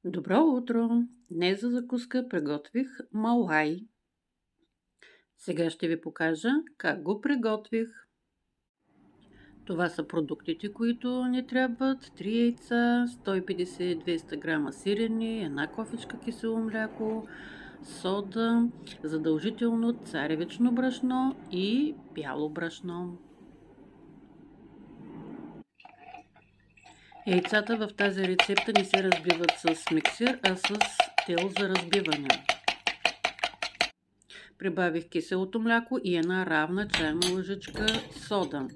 Добро утро! Днес за закуска приготвих малай. Сега ще ви покажа как го приготвих. Това са продуктите, които ни трябват. 3 яйца, 150-200 грама сирене, една кофичка кисело мляко, сода, задължително царевично брашно и бяло брашно. Яйцата в тази рецепта не се разбиват с миксер, а с тел за разбиване. Прибавих киселото мляко и една равна чайна лъжичка сода.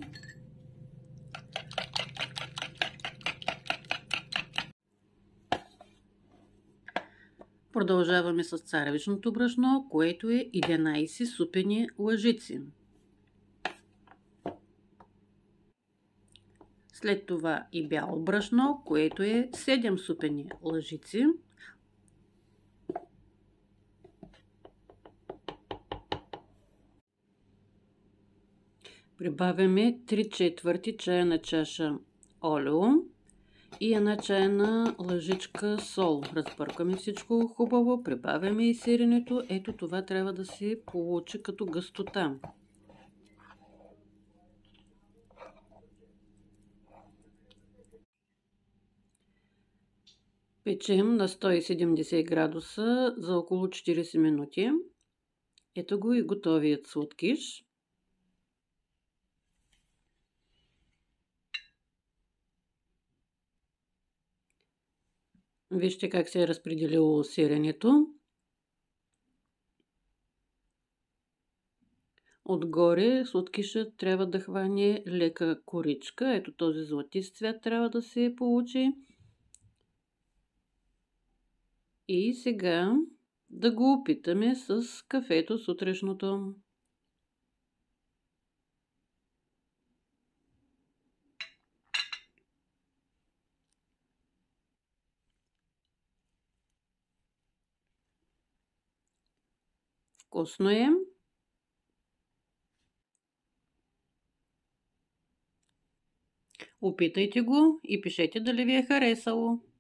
Продължаваме с царевичното брашно, което е 11 супени лъжици. След това и бяло брашно, което е 7 супени лъжици. Прибавяме 3/4 чайна чаша олио и една чайна лъжичка сол. Разбъркаме всичко хубаво, прибавяме и сиренето. Ето това трябва да се получи като гъстота. Печем на 170 градуса за около 40 минути. Ето го и готовият сладкиш. Вижте как се е разпределило сиренето. Отгоре сладкишът трябва да хване лека коричка. Ето този златист цвят трябва да се получи. И сега да го опитаме с кафето сутрешното. Вкусно е. Опитайте го и пишете дали ви е харесало.